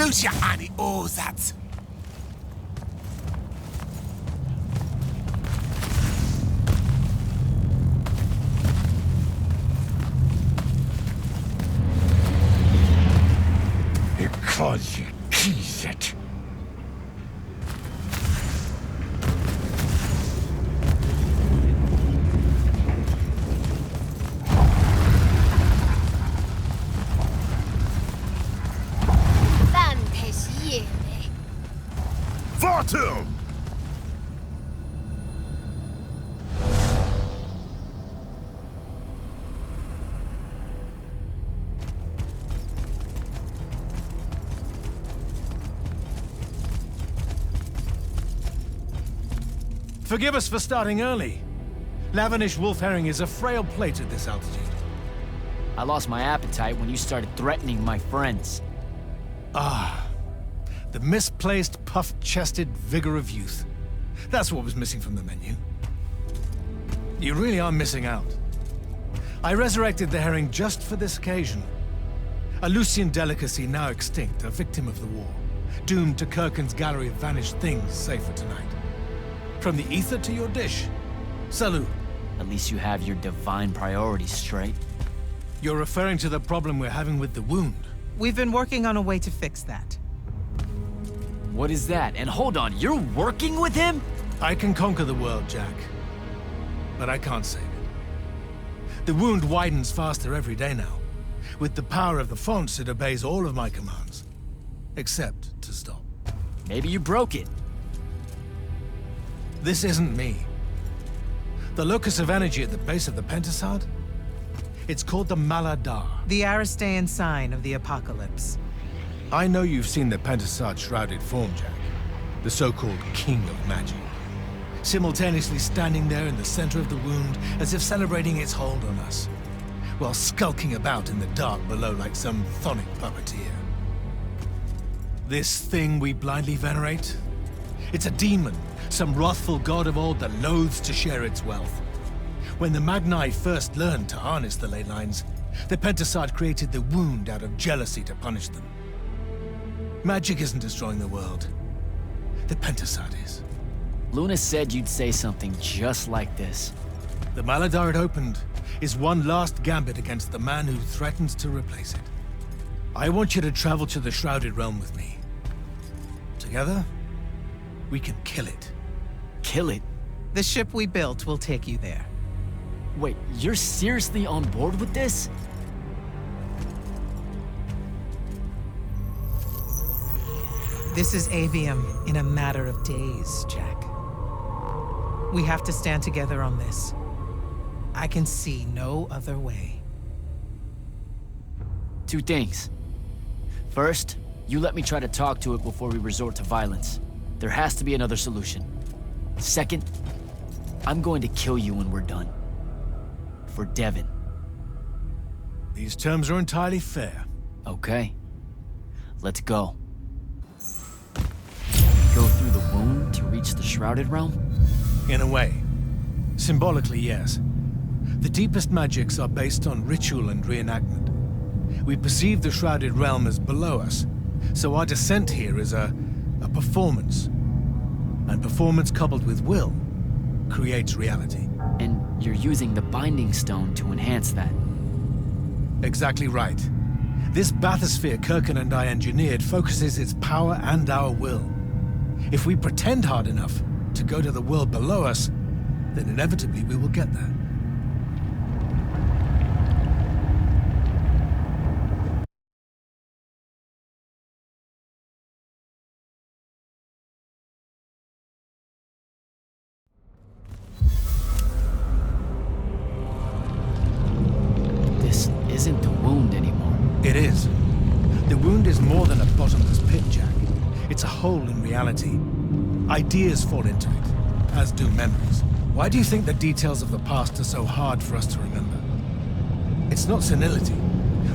Lucia ani ozat. Because you keys it. Vartum! Forgive us for starting early. Lavinish wolf herring is a frail plate at this altitude. I lost my appetite when you started threatening my friends. Ah, the misplaced, puff-chested vigor of youth. That's what was missing from the menu. You really are missing out. I resurrected the herring just for this occasion. A Lucian delicacy now extinct, a victim of the war, doomed to Kirkin's gallery of vanished things, save for tonight. From the ether to your dish. Salut. At least you have your divine priorities straight. You're referring to the problem we're having with the wound. We've been working on a way to fix that. What is that? And hold on, you're working with him? I can conquer the world, Jack. But I can't save it. The wound widens faster every day now. With the power of the fonts, it obeys all of my commands. Except to stop. Maybe you broke it. This isn't me. The locus of energy at the base of the Pentasod? It's called the Maladar. The Aristean sign of the apocalypse. I know you've seen the Pentasod shrouded form, Jack. The so-called King of Magic. Simultaneously standing there in the center of the wound as if celebrating its hold on us, while skulking about in the dark below like some chthonic puppeteer. This thing we blindly venerate? It's a demon, some wrathful god of old that loathes to share its wealth. When the Magni first learned to harness the ley lines, the Pentasod created the wound out of jealousy to punish them. Magic isn't destroying the world. The Pentasod is. Luna said you'd say something just like this. The Maladar it opened is one last gambit against the man who threatens to replace it. I want you to travel to the Shrouded Realm with me. Together, we can kill it. Kill it? The ship we built will take you there. Wait, you're seriously on board with this? This is Aveum in a matter of days, Jack. We have to stand together on this. I can see no other way. Two things. First, you let me try to talk to it before we resort to violence. There has to be another solution. Second, I'm going to kill you when we're done. For Devon. These terms are entirely fair. Okay. Let's go. Go through the wound to reach the Shrouded Realm? In a way. Symbolically, yes. The deepest magics are based on ritual and reenactment. We perceive the Shrouded Realm as below us, so our descent here is a performance. And performance coupled with will creates reality. And you're using the Binding Stone to enhance that. Exactly right. This bathysphere Kirkin and I engineered focuses its power and our will. If we pretend hard enough to go to the world below us, then inevitably we will get there. This isn't the wound anymore. It is. The wound is more than a bottomless pit, Jack. It's a hole in reality. Ideas fall into it, as do memories. Why do you think the details of the past are so hard for us to remember? It's not senility,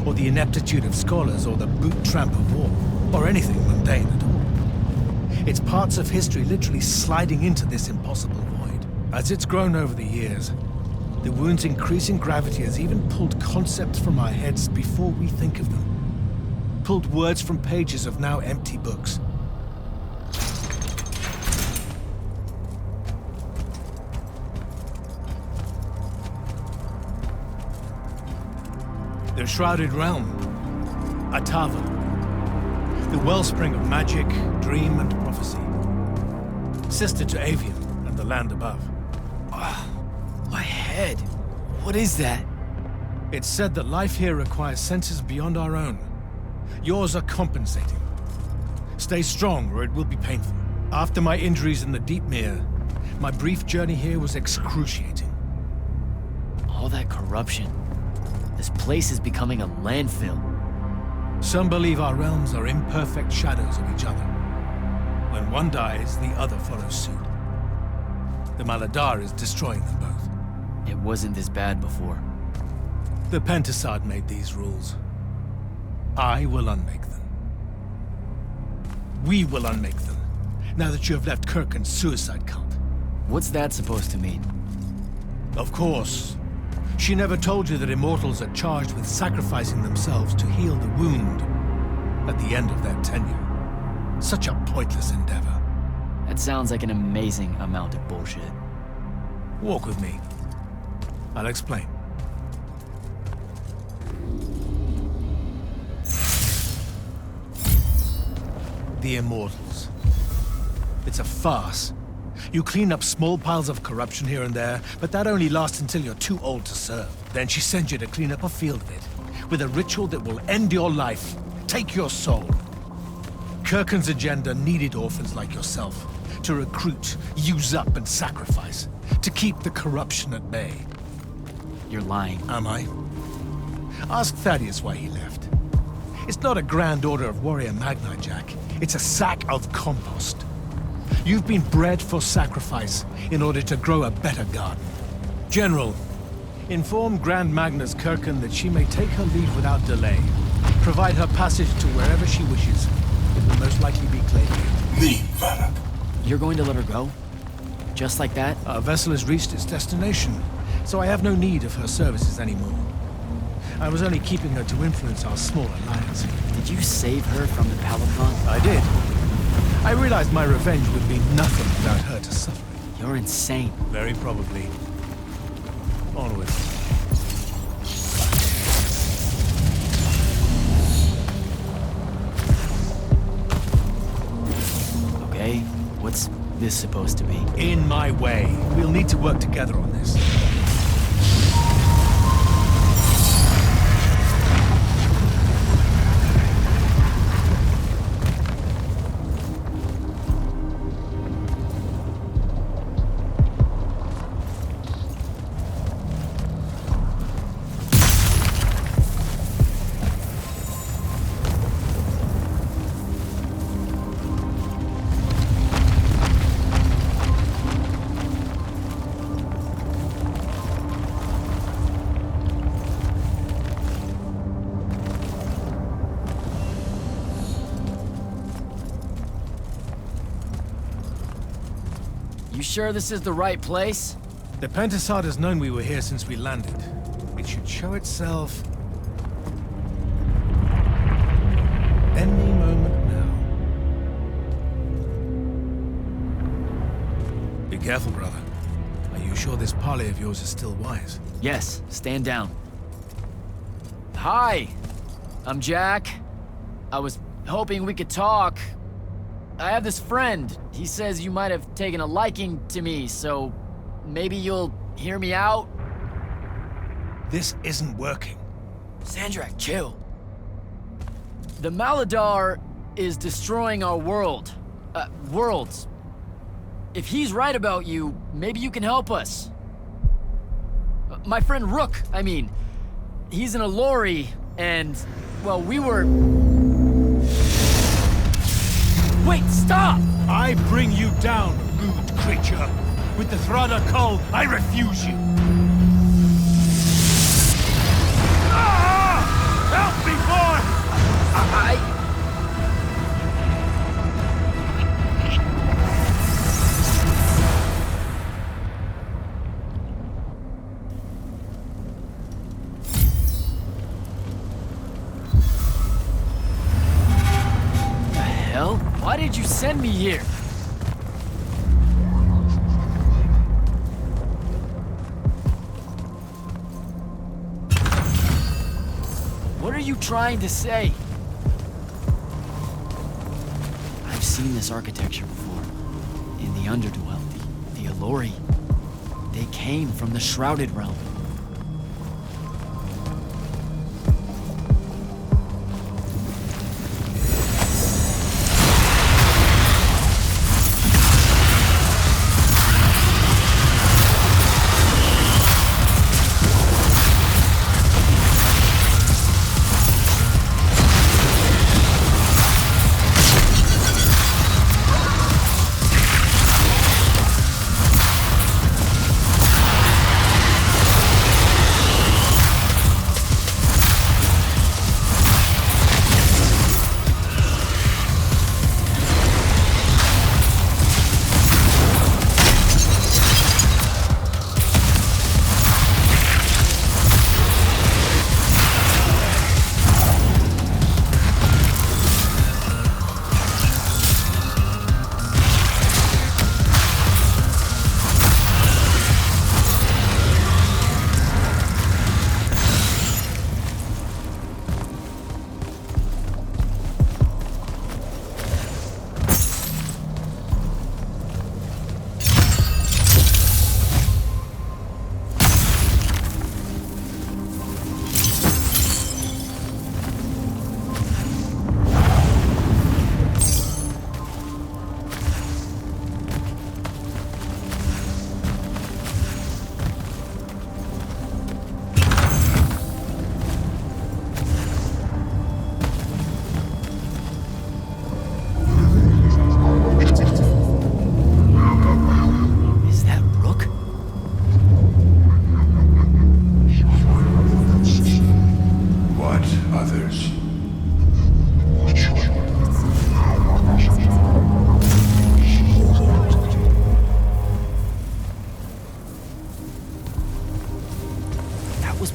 or the ineptitude of scholars, or the boot tramp of war, or anything mundane at all. It's parts of history literally sliding into this impossible void. As it's grown over the years, the wound's increasing gravity has even pulled concepts from our heads before we think of them. pulled words from pages of now empty books. The Shrouded Realm, Atava, the wellspring of magic, dream, and prophecy. Sister to Aveum and the land above. My head. What is that? It's said that life here requires senses beyond our own. Yours are compensating. Stay strong, or it will be painful. After my injuries in the Deep Mere, my brief journey here was excruciating. All that corruption. This place is becoming a landfill. Some believe our realms are imperfect shadows of each other. When one dies, the other follows suit. The Maladar is destroying them both. It wasn't this bad before. The Pentasad made these rules. I will unmake them. We will unmake them, now that you have left Kirken's suicide cult. What's that supposed to mean? Of course. She never told you that Immortals are charged with sacrificing themselves to heal the wound at the end of their tenure. Such a pointless endeavor. That sounds like an amazing amount of bullshit. Walk with me. I'll explain. The Immortals. It's a farce. You clean up small piles of corruption here and there, but that only lasts until you're too old to serve. Then she sends you to clean up a field of it, with a ritual that will end your life, take your soul. Kirken's agenda needed orphans like yourself, to recruit, use up, and sacrifice, to keep the corruption at bay. You're lying. Am I? Ask Thaddeus why he left. It's not a grand order of warrior magni, Jack. It's a sack of compost. You've been bred for sacrifice in order to grow a better garden. General, inform Grand Magnus Kirken that she may take her leave without delay. Provide her passage to wherever she wishes. It will most likely be Claymore. Leave, Varrock. You're going to let her go? Just like that? Our vessel has reached its destination, so I have no need of her services anymore. I was only keeping her to influence our small alliance. Did you save her from the Palatron? I did. I realized my revenge would be nothing without her to suffer. You're insane. Very probably. Onward. Okay, what's this supposed to be? In my way. We'll need to work together on this. You sure this is the right place? The Pentasad has known we were here since we landed. It should show itself any moment now. Be careful, brother. Are you sure this parley of yours is still wise? Yes, stand down. Hi, I'm Jack. I was hoping we could talk. I have this friend. He says you might have taken a liking to me, so maybe you'll hear me out? This isn't working. Sandrak, chill. The Maladar is destroying our world. Worlds. If he's right about you, maybe you can help us. My friend Rook, I mean. He's an Allori, and, well, we were... Wait, stop! I bring you down, rude creature. With the Thrada Cull, I refuse you. Ah! Help me, boy! Why did you send me here? What are you trying to say? I've seen this architecture before. In the Underdwell, the Allori. They came from the Shrouded Realm.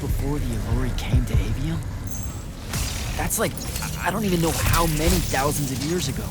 Before the Allori came to Aveum? That's like, I don't even know how many thousands of years ago.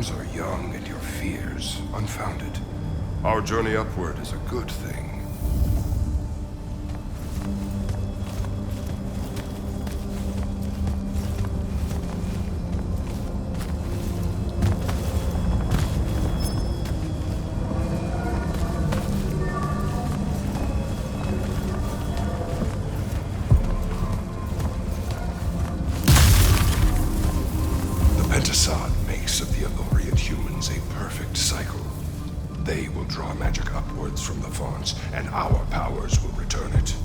suspicions are young and your fears unfounded. Our journey upward is a good thing. Pentasod makes of the Elorian humans a perfect cycle. They will draw magic upwards from the fonts, and our powers will return it.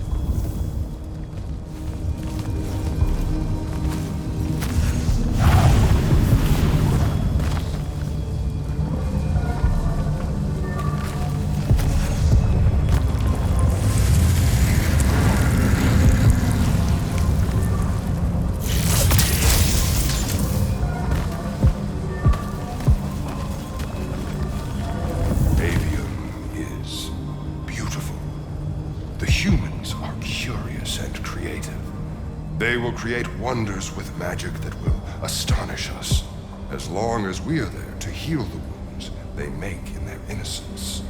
The humans are curious and creative. They will create wonders with magic that will astonish us, as long as we are there to heal the wounds they make in their innocence.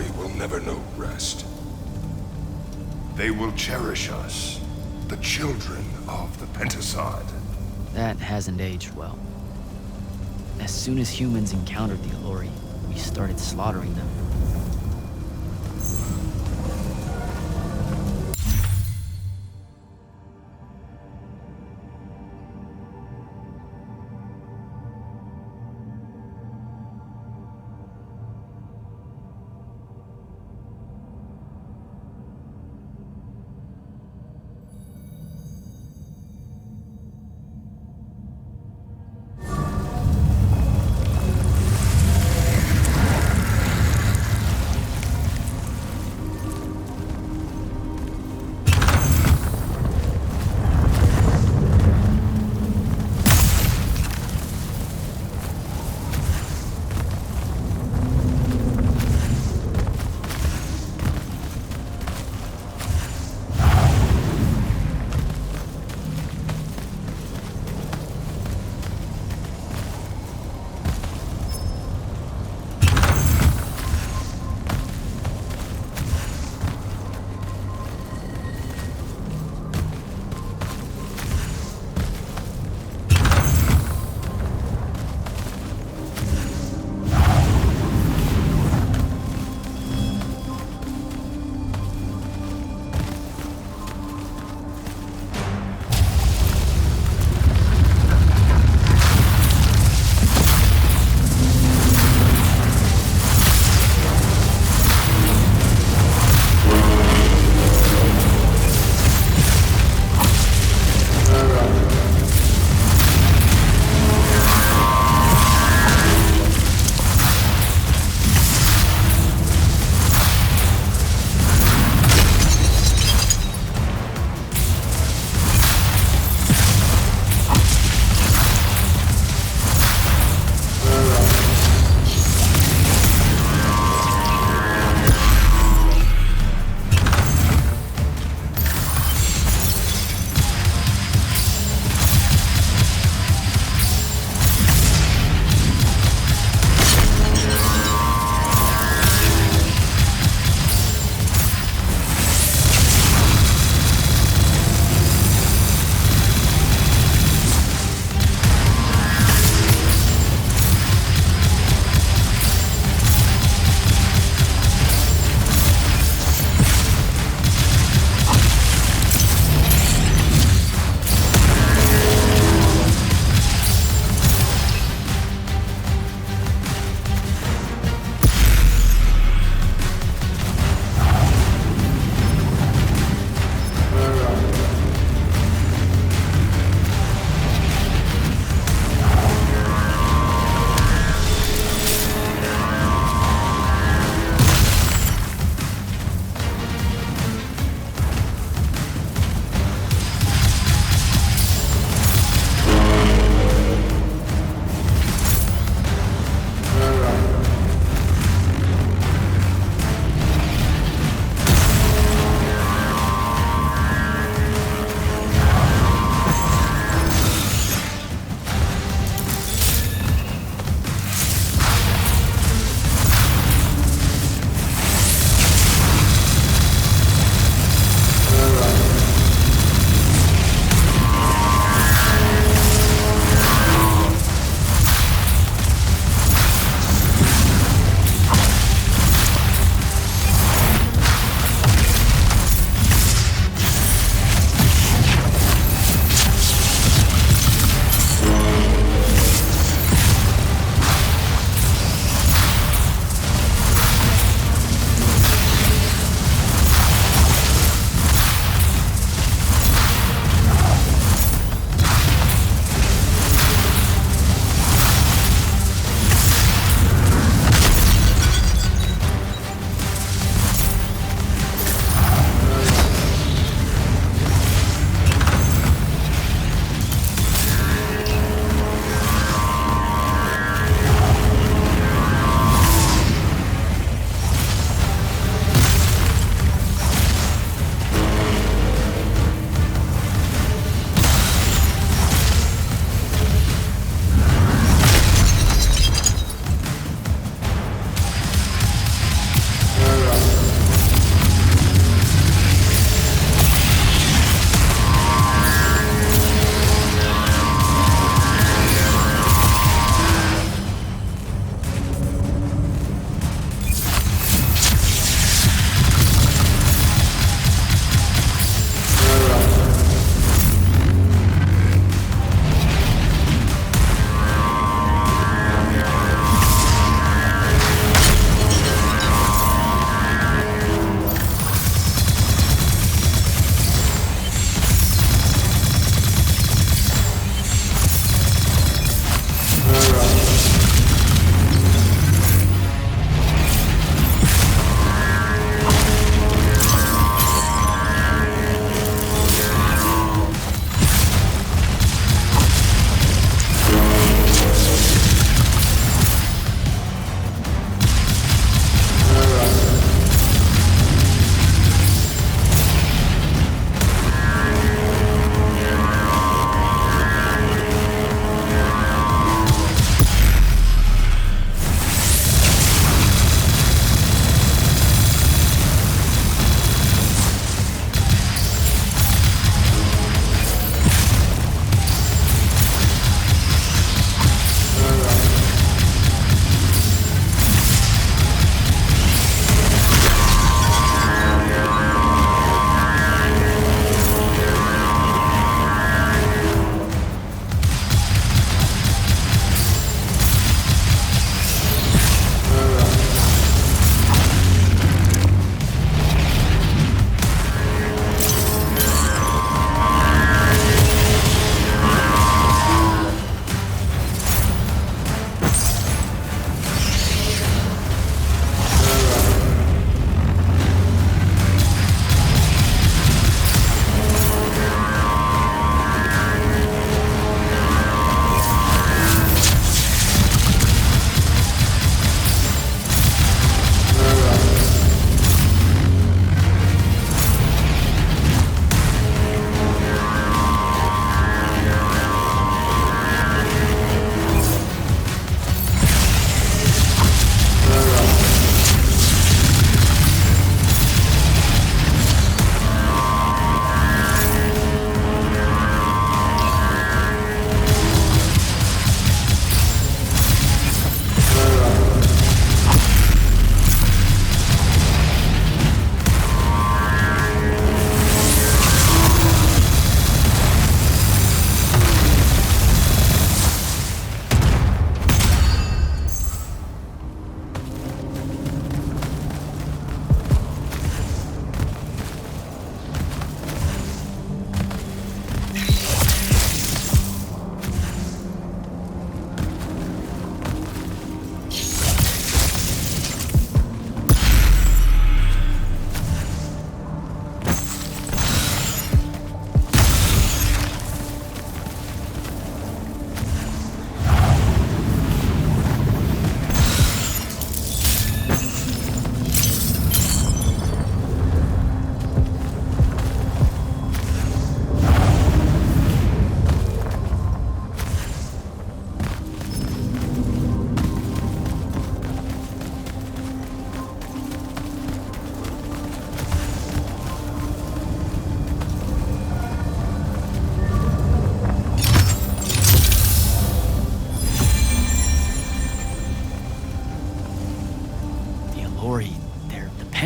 family will never know rest. They will cherish us, the children of the Pentasod. That hasn't aged well. As soon as humans encountered the Allori, we started slaughtering them.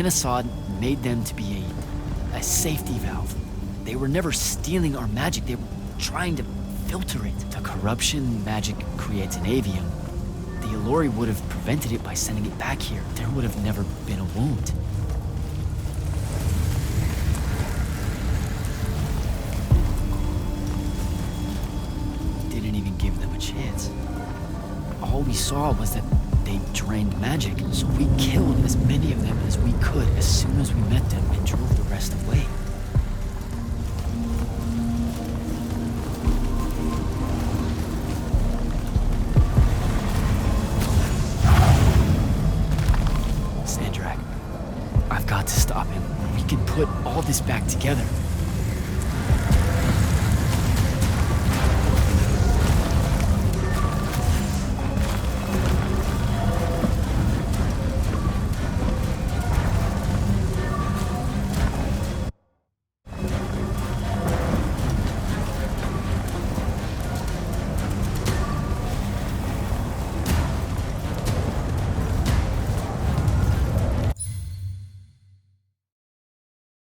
Penasod made them to be a safety valve. They were never stealing our magic, they were trying to filter it. The corruption magic creates in Aveum, the Allori would have prevented it by sending it back here. There would have never been a wound. Didn't even give them a chance. All we saw was that they drained magic, so we killed as many of them as we could as soon as we met them and drove the rest away. Sandrak, I've got to stop him. We can put all this back together.